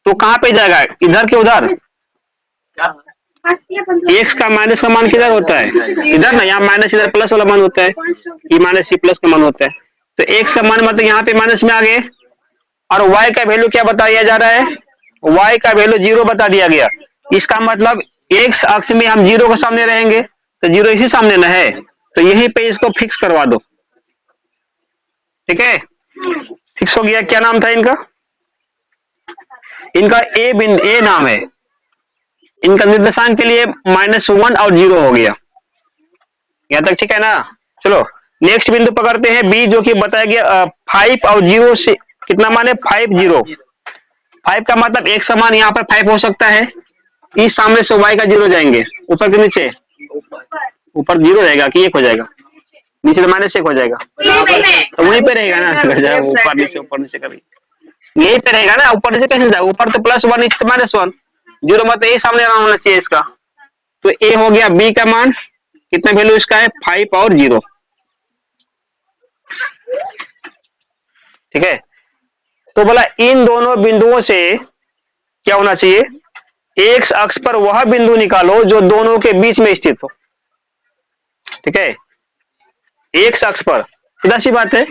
तो कहां पे जाएगा, इधर के उधर। एक्स का माइनस का मान किधर होता है, इधर ना, यहाँ माइनस इधर प्लस वाला मान होता है, ई माइनस ई प्लस का मान होता है। तो एक्स का मान मतलब यहाँ पे माइनस में आ गए, और y का वैल्यू क्या बताया जा रहा है, y का वैल्यू 0 बता दिया गया। इसका मतलब एक्स अक्ष में हम 0 के सामने रहेंगे, तो 0 इसी सामने ना है, तो यहीं पे इसको फिक्स करवा दो। ठीक है, फिक्स हो गया। क्या नाम था इनका, इनका ए नाम है, इनका निर्देशांक के लिए -1 और 0 हो गया, यहां तक ठीक है ना। चलो नेक्स्ट बिंदु पकड़ते हैं बी, जो कि बताया गया 5 और 0 से कितना मान है, 5 0। 5 का मतलब एक समान यहाँ पर 5 हो सकता है, इस सामने से y का 0 जाएंगे, ऊपर के नीचे, ऊपर 0 रहेगा कि 1 हो जाएगा, नीचे तो -1 हो जाएगा, तो वहीं पे रहेगा ना, ऊपर नीचे कभी यही पे रहेगा ना, ऊपर नीचे कैसे जाएगा, ऊपर तो +1 नीचे तो -1, 0 मतलब यही सामने होना चाहिए इसका। तो ए हो गया, बी का मान कितना वैल्यू इसका है, 5 और 0। ठीक है, तो बोला इन दोनों बिंदुओं से क्या होना चाहिए, एक्स अक्ष पर वह बिंदु निकालो जो दोनों के बीच में स्थित हो। ठीक है, एक्स अक्ष पर सीधा सी बात है,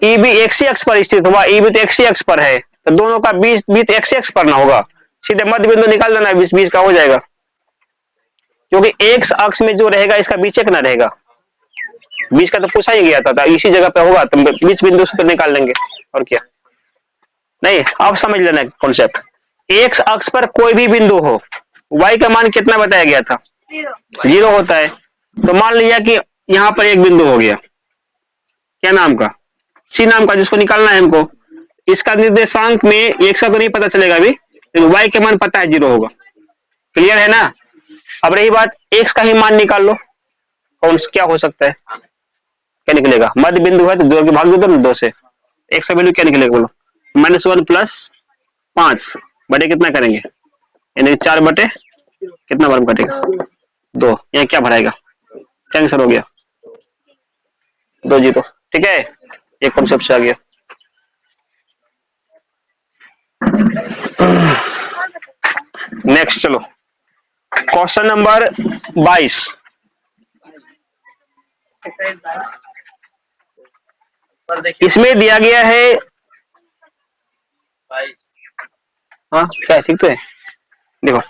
ई भी एक्स अक्ष पर स्थित हुआ, ई भी तो एक्स अक्ष पर है, तो दोनों का बीच एक्स अक्ष पर ना होगा, सीधे मध्य बिंदु निकाल देना, बीच का हो जाएगा। क्योंकि एक्स अक्ष में जो रहेगा इसका बीच कितना रहेगा, बीच का तो पूछा ही गया था इसी जगह पे होगा तो बीच बिंदु से तो निकाल लेंगे और क्या। नहीं, अब समझ लेना कॉन्सेप्ट। एक्स अक्ष पर कोई भी बिंदु हो, वाई का मान कितना बताया गया था, 0 होता है। तो मान लिया कि यहाँ पर एक बिंदु हो गया, क्या नाम का, सी नाम का, जिसको निकालना है हमको। इसका निर्देशांक में एक्स का तो नहीं पता चलेगा अभी, लेकिन वाई का मान पता है 0 होगा। क्लियर है ना। अब रही बात, एक्स का ही मान निकाल लो, कौन क्या हो सकता है, क्या निकलेगा, मध्य बिंदु है तो 2 के भाग दो ना 2 से, एक्स का वैल्यू क्या निकलेगा बोलो, -1 + 5 बटे कितना करेंगे, यानी 4 बटे कितना बार कटेगा 2, यहाँ क्या भराएगा, कैंसर हो गया 2 0। ठीक है, एक कॉन्सेप्ट से आ गया। नेक्स्ट चलो, क्वेश्चन नंबर 22। इसमें दिया गया है, हाँ क्या ठीक तो है, देखो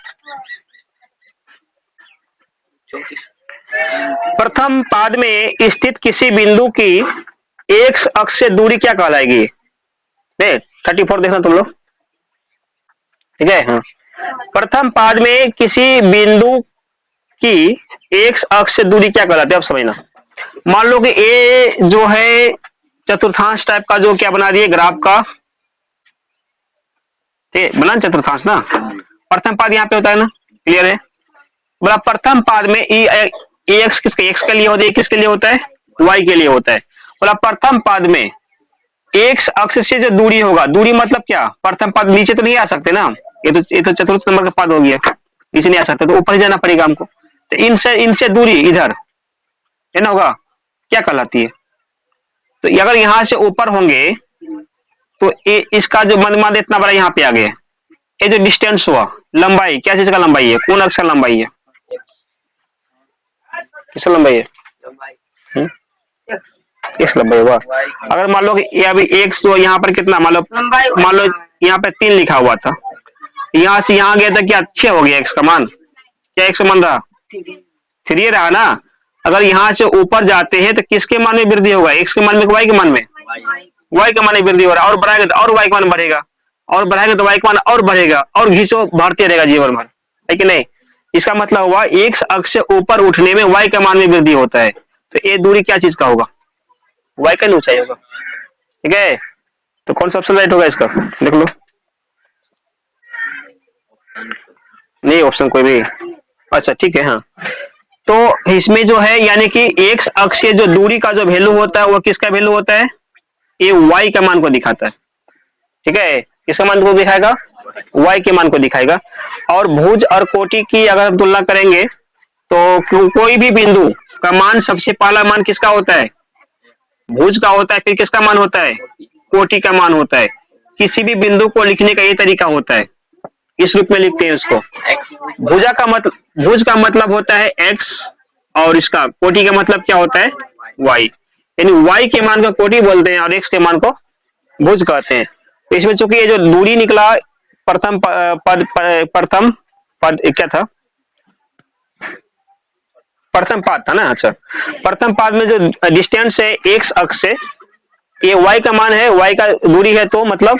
प्रथम पाद में स्थित किसी बिंदु की एक्स अक्ष से दूरी क्या कहलाएगी। 34 देखना तुम लोग, ठीक है। हाँ, प्रथम पाद में किसी बिंदु की एक्स अक्ष से दूरी क्या कहलाती है, अब समझना। मान लो कि ए जो है चतुर्थांश टाइप का, जो क्या बना दिए ग्राफ का, बना चतुर्थांश ना, प्रथम पाद यहाँ पे होता है ना, क्लियर है। बोला प्रथम पाद में एक्स किसके, एक्स के लिए होता है, किसके लिए होता है, वाई के लिए होता है। बोला प्रथम पाद में एक्स अक्ष से जो दूरी होगा, दूरी मतलब क्या, प्रथम पाद नीचे तो नहीं आ सकते ना, ये तो चतुर्थ नंबर का पाद हो गया, नीचे नहीं आ सकते तो ऊपर जाना पड़ेगा हमको। तो इनसे दूरी इधर है ना होगा, क्या कहलाती है। तो अगर यहां से ऊपर होंगे तो इसका जो मनमाद इतना बड़ा यहाँ पे आ गया, ये जो डिस्टेंस हुआ, लंबाई क्या चीज का लंबाई है, कौन अक्ष का लंबाई है, किसका लंबाई है, एक्स लंबाई हुआ। अगर मान लो कि ये अभी एक्स जो यहाँ पर कितना, मान लो यहाँ पे 3 लिखा हुआ था, यहाँ से यहाँ गया था, क्या 6 हो गया एक्स का मान, क्या एक्स का मान रहा 3 रहा ना। अगर यहाँ से ऊपर जाते हैं तो किसके मान में वृद्धि होगा, एक्स के मान में, वाई के मान में, वाई का मान में वृद्धि हो रहा है, और बढ़ाएगा तो और वाई का मान बढ़ेगा, और बढ़ाएगा तो वाई का मान और बढ़ेगा, और घींचो बढ़ते रहेगा जीवन भर, है कि नहीं। इसका मतलब हुआ एक्स अक्ष से ऊपर उठने में वाई का मान में वृद्धि होता है। तो ये दूरी क्या चीज का होगा, वाई का ऊंचाई होगा, ठीक है। तो कौन सा ऑप्शन राइट होगा इसका, देख लो। नहीं ऑप्शन कोई भी, अच्छा ठीक है। हाँ, तो इसमें जो है यानी कि एक्स अक्ष के जो दूरी का जो वैल्यू होता है वो किसका वैल्यू होता है, ये वाई का मान को दिखाता है, ठीक है। किसका मान को दिखाएगा, वाई के मान को दिखाएगा। और भुज और कोटि की अगर हम तुलना करेंगे तो कोई भी बिंदु का मान सबसे पहला मान किसका होता है, भुज का होता है, फिर किसका मान होता है, कोटि का मान होता है। किसी भी बिंदु को लिखने का ये तरीका होता है, इस रूप में लिखते हैं इसको। भुज का मतलब होता है एक्स, और इसका कोटि का मतलब क्या होता है, वाई। यानी वाई के मान को कोटि बोलते हैं और एक्स के मान को भुज कहते हैं। तो इसमें चूंकि ये जो दूरी निकला, प्रथम पद क्या था, प्रथम पाद था ना, अच्छा प्रथम पाद में जो डिस्टेंस है एक्स अक्ष से, ये वाई का मान है, वाई का दूरी है, तो मतलब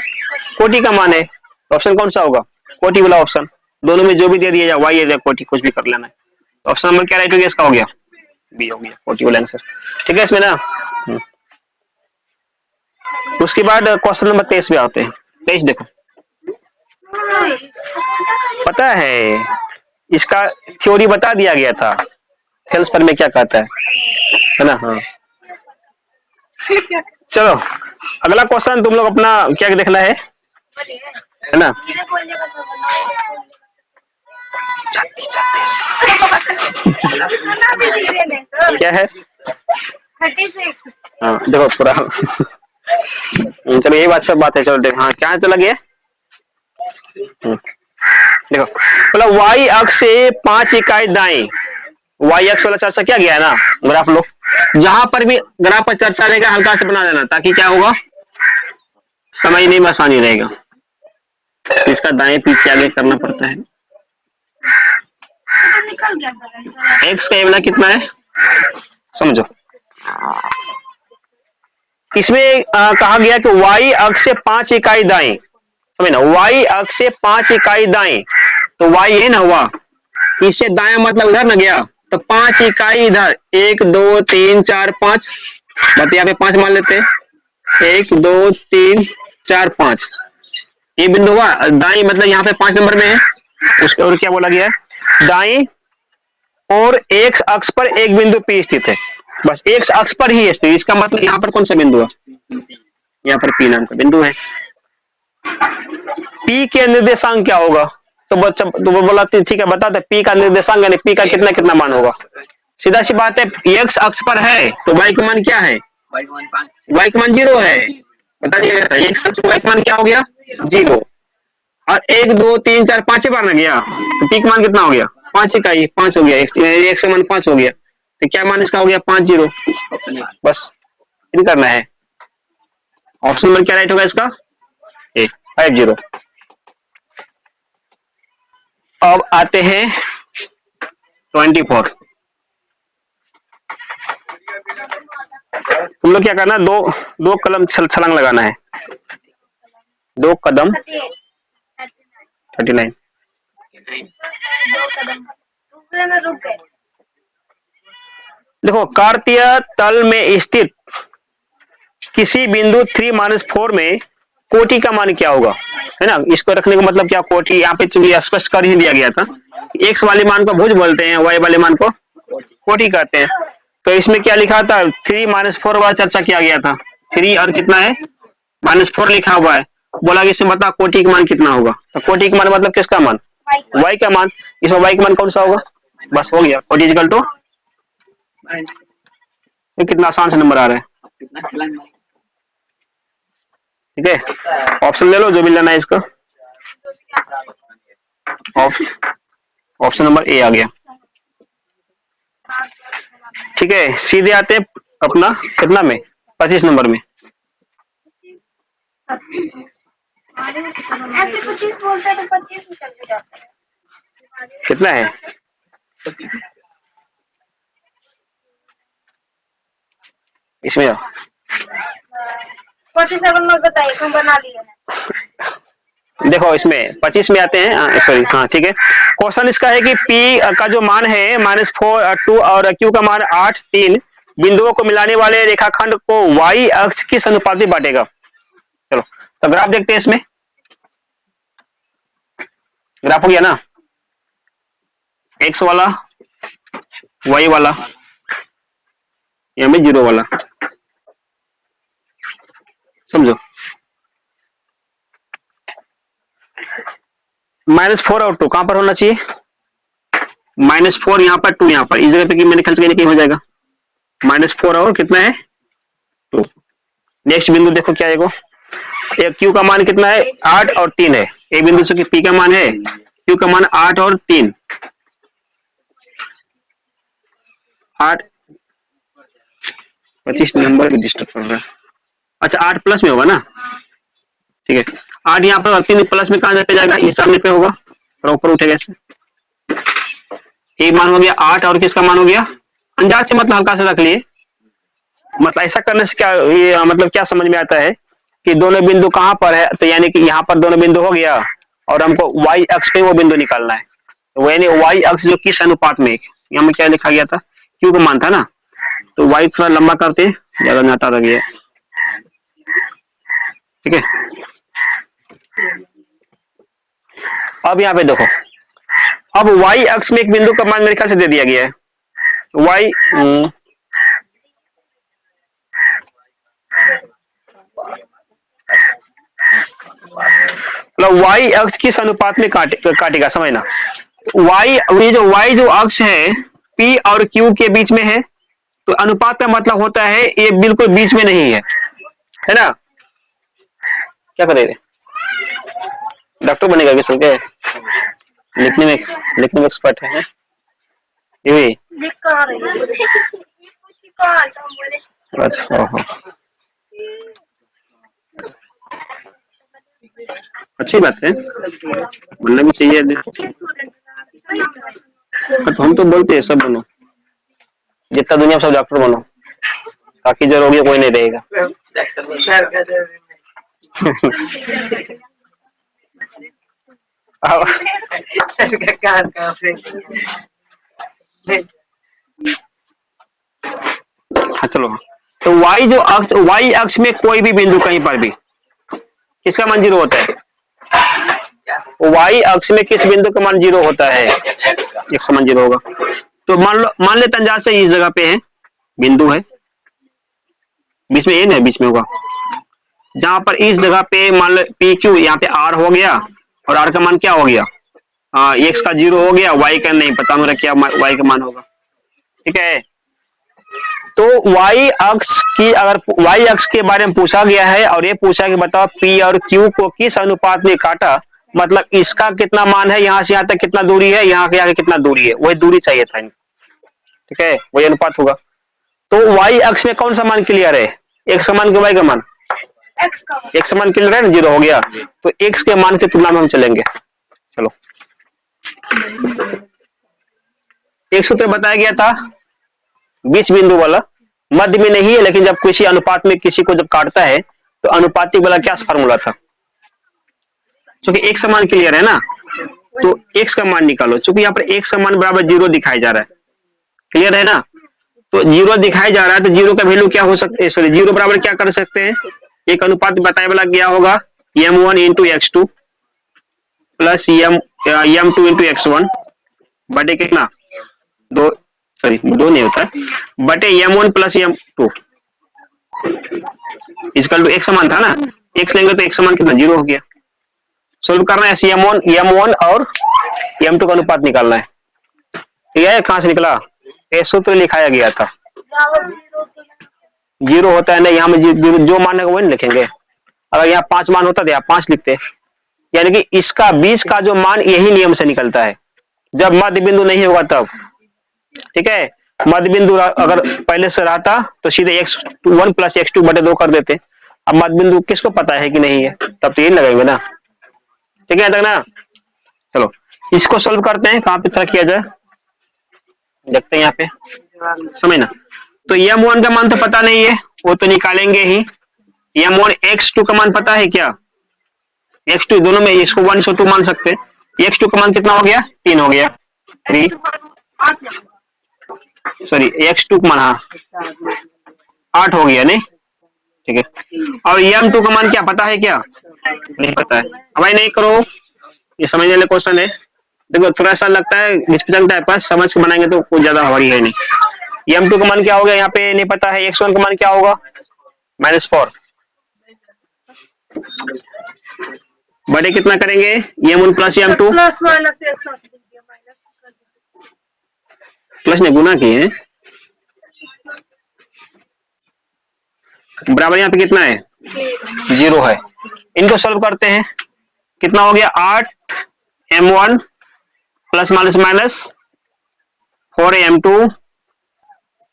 कोटि का मान है। ऑप्शन कौन सा होगा, कोटि वाला ऑप्शन। दोनों में जो भी दे दिया जाए, वाई या कोटि, कुछ भी कर लेना है। ऑप्शन नंबर क्या राइट हो गया, इसका हो गया बी हो गया, कोटि वाला आंसर, ठीक है इसमें ना। उसके बाद क्वेश्चन नंबर 23 पे आते हैं। 23 देखो, पता है इसका थ्योरी बता दिया गया था, हेल्थ पर में क्या कहता है ना। हाँ चलो अगला क्वेश्चन तुम लोग अपना क्या देखना है ना। क्या है, हाँ देखो पूरा चलो यही बात सब बात है, चलो देखो। हाँ क्या चला गया, देखो मतलब वाई अक्ष से 5 इकाई दाएं, वाई अक्ष वाला चर्चा क्या गया है ना ग्राफ लोग, जहां पर भी ग्राफ पर चर्चा रहेगा हल्का से बना देना, ताकि क्या होगा समझने में आसानी रहेगा। इसका दाएं पीछे आगे करना पड़ता है। एक्स का ये वाला कितना है समझो। इसमें कहा गया कि y अक्ष से 5 इकाई दाएं, समझ ना, y अक्ष से 5 इकाई दाएं, तो y है ना हुआ, इससे दाएं मतलब इधर ना गया, तो 5 इकाई इधर, 1 2 3 4 5, मतलब यहाँ पे 5 मान लेते हैं, 1 2 3 4 5, ये बिंदु हुआ दाएं, मतलब यहाँ पे 5 नंबर में है। उसके और क्या बोला गया है, दाएं और एक अक्ष पर एक बिंदु P स्थित है, बस एक अक्ष पर ही स्थित, इसका मतलब यहाँ पर कौन सा बिंदु है, यहाँ पर P नाम का बिंदु है। P के निर्देशांक क्या होगा, तो बच्चा तो वो बोला ठीक है बता दे, P का निर्देशांक यानी P का कितना कितना मान होगा, सीधा सी बात है, x अक्ष पर है तो y का मान क्या है, y का मान 0 है, बता दिया x अक्ष पर y का मान क्या हो गया 0, और 1 2 3 4 5 बार ना गया, तो P का मान कितना हो गया 5 इकाई, 5 हो गया, x का मान 5 हो गया, तो क्या मान इसका हो गया 5 0, बस फिर करना है। ऑप्शन नंबर क्या राइट होगा इसका, ए 5 0। अब आते हैं 24। तुम लोग क्या करना, दो कदम छलांग लगाना है, 2 कदम 39, देखो कार्तीय तल में स्थित किसी बिंदु 3-4 में कोटि का मान क्या होगा, है ना, इसको रखने का मतलब क्या, कोटि यहाँ पे चूंकि स्पष्ट कर ही दिया गया था, एक्स वाले मान को भुज बोलते हैं, वाई वाले मान को कोटि कहते हैं, तो इसमें क्या लिखा था 3-4 वाला चर्चा किया गया था, 3 और कितना है -4 लिखा हुआ है, बोला कि इसमें बता कोटि का मान कितना होगा, तो कोटि का मान मतलब किसका मान, y का मान, इसमें y का मान कौन सा होगा, बस हो गया, कोटि इक्वल टू, कितना आसान से नंबर आ रहा है, ठीक है, ऑप्शन ले लो जो भी लेना है इसका, ऑप्शन नंबर ए आ गया, ठीक है। सीधे आते हैं अपना कितना में 25 नंबर में, ऐसे 25 बोलते हैं तो 25 में चलते जाते हैं, कितना है इसमें 47 में बताइए, हम बना लिए हैं। देखो इसमें 25 में आते हैं, सॉरी हाँ ठीक है, क्वेश्चन इसका है कि P का जो मान है -4 2 और Q का मान 8 3 बिंदुओं को मिलाने वाले रेखाखंड को y अक्ष किस अनुपात में बांटेगा, चलो तो ग्राफ देखते हैं, इसमें ग्राफ हो गया ना, x वाला y वाला या में 0 वाला, समझो -4 और 2 कहां पर होना चाहिए, -4 यहाँ पर 2 यहाँ पर, इस जगह पे कि मेरे ख्याल से कहीं हो जाएगा, -4 और कितना है 2। नेक्स्ट बिंदु देखो क्या है, एक Q का मान कितना है 8 और 3 है, एक बिंदु से P का मान है, Q का मान 8 और 3, 8 25 नंबर भी डिस्टर्ब कर रहा है, अच्छा 8 प्लस में होगा ना, ठीक है, 8 यहाँ पर 3 प्लस में कहां पे जाएगा, ये सामने पे होगा और ऊपर उठेगा ऐसे, एक मान हो गया 8 और किसका मान हो गया, अंदाज से मतलब हल्का से रख लिए, मतलब ऐसा करने से क्या ये मतलब क्या समझ में आता है कि दोनों बिंदु कहां पर है, तो यानी कि यहाँ पर दोनों बिंदु हो गया और हमको y अक्ष पे वो बिंदु निकालना है, तो यानी y अक्ष जो किस अनुपात में, यहाँ में क्या लिखा गया था Q का मान था ना, तो y थोड़ा लंबा करते ज्यादा नाटा रह गया, ठीक है। अब यहाँ पे देखो, अब y अक्ष में एक बिंदु का मान मेरे ख्याल से दे दिया गया है, y मतलब y अक्ष किस अनुपात में काटेगा समझना, ये जो अक्ष है P और Q के बीच में है, तो अनुपात का मतलब होता है ये बिल्कुल बीच में नहीं है ना, क्या करेगा डॉक्टर बनेगा किस के, लिखने में एक्सपर्ट है ये अच्छा, अच्छी बात है, बनना भी चाहिए, तो हम तो बोलते हैं सब बनो, जितना दुनिया में सब डॉक्टर बनो, बाकी जो रोगी कोई नहीं रहेगा। हाँ चलो, तो y अक्ष में कोई भी बिंदु कहीं पर भी किसका मान 0 होता है? y अक्ष में किस बिंदु का मान 0 होता है? x का मान 0 होगा। तो मान ले तंजात से इस जगह पे है, बिंदु है, बीच में n है, बीच में होगा, जहां पर इस जगह पे मान लो PQ, यहाँ पे R हो गया और R का मान क्या हो गया? x का 0 हो गया, y का नहीं पता मेरा क्या y का मान होगा। ठीक है, तो y अक्ष की, अगर y अक्ष के बारे में पूछा गया है और ये पूछा कि बताओ P और Q को किस अनुपात में काटा, मतलब इसका कितना मान है, यहाँ से यहाँ तक कितना दूरी है, यहाँ के आगे कितना दूरी है, वही दूरी चाहिए था इनको। ठीक है, वही अनुपात होगा। तो y अक्ष में कौन सा मान क्लियर है? x का मान कि y का मान? x का मान क्लियर है ना, 0 हो गया, तो x के मान की तुलना में हम चलेंगे। चलो, एक सूत्र बताया गया था बीच बिंदु वाला, मध्य में नहीं है, लेकिन जब किसी अनुपात में किसी को जब काटता है तो अनुपातिक वाला क्या फार्मूला था? क्योंकि x का मान क्लियर है ना, तो x का मान निकालो। क्योंकि यहाँ पर x का मान बराबर 0 दिखाई जा रहा है, क्लियर है ना, तो 0 दिखाई जा रहा है, तो 0 का वैल्यू क्या हो सकता है? सॉरी, 0 बराबर क्या कर सकते हैं? एक अनुपात बताया वाला क्या होगा? m1 into x2 plus m2 into x1 बटे कितना? 2, सॉरी 2 नहीं होता, बटे m1 plus m2 equal to x का मान था ना, x लेंगे तो x का मान कितना? 0 हो गया। सोल्व करना है, m1 और m2 का अनुपात निकालना है। ठीक है, कहां से निकला? ये सूत्र लिखाया गया था, 0 होता है ना, यहाँ में जो मान है वही लिखेंगे। अगर यहाँ 5 मान होता तो यहाँ 5 लिखते, यानी कि इसका बीच का जो मान यही नियम से निकलता है, जब मध्य बिंदु नहीं होगा तब। ठीक है, मध्य बिंदु अगर पहले से रहता तो सीधे x1 प्लस x2 बटे 2 कर देते। अब मध्य बिंदु किसको पता है कि नहीं है, तब तो यही लगेंगे ना। ठीक है तक ना, चलो इसको सोल्व करते हैं, कहां पे तरह किया जाए देखते हैं यहाँ पे, समझ ना। तो m1 का मान तो पता नहीं है, वो तो निकालेंगे ही। m1 x2 का मान पता है क्या? x2 दोनों में, इसको 1 इसको 2 मान सकते हैं। x2 का मान कितना हो गया? 3 हो गया, 3, सॉरी x2 का मान, हाँ 8 हो गया नहीं। ठीक है, और m2 का मान क्या पता है क्या? नहीं पता है। भाई नहीं करो, ये समझने वाले क्वेश्चन है। देखो थोड़ा सा लगता है डिस्कशन टाइप का, समझ के बनाएंगे तो कुछ ज्यादा हमारी है नहीं। m2 का मान क्या होगा यहाँ पे नहीं पता है, x1 का मान क्या होगा? -4 बड़े कितना करेंगे? m1 प्लस m2 प्लस में गुना किए हैं, बराबर यहाँ पे कितना है? 0 है। इनको सॉल्व करते हैं, कितना हो गया? 8 m1 plus minus minus 4 m2,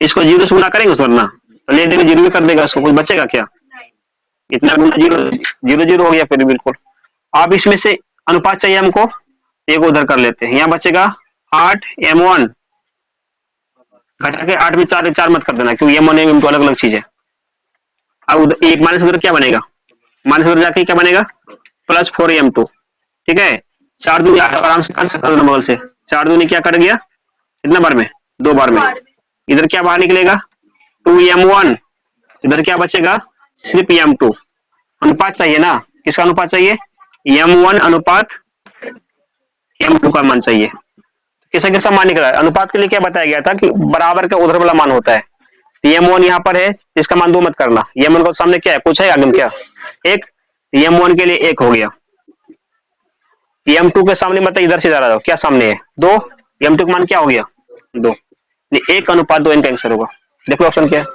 इसको 0 से गुना करेंगे वरना तो ले देंगे 0 कर देगा, इसको कुछ बचेगा क्या? इतना गुना 0 हो गया फिर बिल्कुल। अब इसमें से अनुपात चाहिए हमको, एक उधर कर लेते हैं, यहाँ बचेगा 8 m1 घटा के 8 में 4 मत कर देना, क्योंकि m1 m2 अलग अलग चीज है। अब एक माइनस उधर क्या बनेगा? माइनस उधर जाके क्या बनेगा? Plus 4 m2। ठीक है, 4 दूनी आराम से कर सकता हूँ बगल से, 4 दूनी क्या कर गया? कितना बार में? 2 बार में। इधर क्या बाहर निकलेगा? 2 m1, इधर क्या बचेगा? सिर्फ m2। अनुपात चाहिए ना, किसका अनुपात चाहिए? m1 अनुपात m2 का मान चाहिए। किसका किसका मान निकला है? अनुपात के लिए क्या बताया गया था कि बराबर का उधर वाला मान होता है। m1 यहाँ पर है, इसका मान 2 मत करना, m1 को सामने क्या है? कुछ है आगे में क्या? 1, m1 के लिए 1 हो गया। m2 के सामने मतलब इधर से जा रहा हो, क्या सामने है? 2, m2 का मान क्या हो गया? 2, 1 अनुपात 2 इनका आंसर होगा। देखो ऑप्शन क्या है?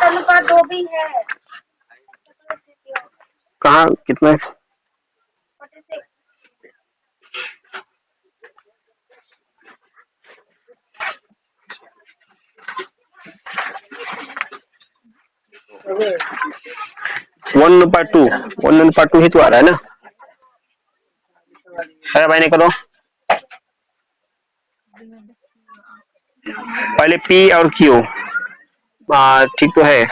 अनुपात 2 भी है, कहाँ कितना? 1/2 ही तो आ रहा है ना। अरे भाई निकलो, पहले पी और क्यू, ठीक तो है।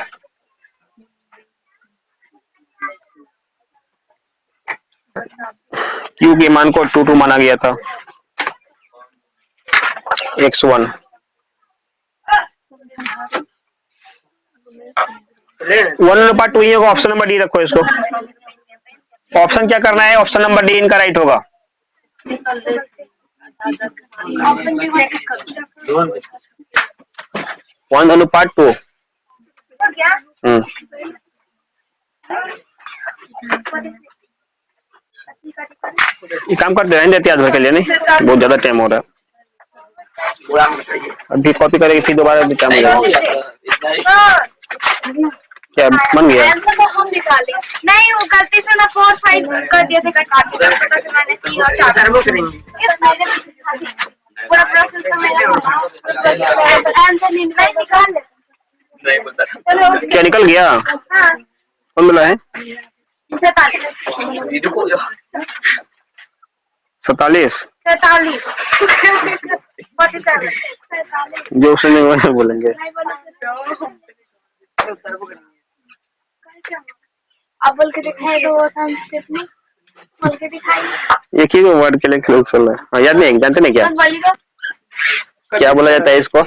क्यू के मान को 2 2 माना गया था, x1। 1/2 ही होगा, ऑप्शन नंबर डी रखो इसको। ऑप्शन क्या करना है, ऑप्शन नंबर डी इनका राइट होगा। 1/2। ये काम करते रहने देते आज भर के लिए, नहीं बहुत ज्यादा टाइम हो रहा है। अभी कॉपी करेगी फिर दोबारा भी टाइम हो जाएगा। क्या बन गया? हम निकाले नहीं, वो गलती से ना 4 5 कर दिए थे, कटा दिया पता से मैंने 3 और 4 पूरा प्रोसेस तो मेरा आंसर निकाल ले। क्या निकल गया? हाँ कौन बोला है? 47 जो उसने नहीं बोला बोलेंगे। अब बोल के दिखाए दो संस्कृत में, बोल के दिखाई एक ही वर्ड के लिए क्लोज बोला है। याद नहीं, जानते नहीं क्या क्या बोला जाता है इसको?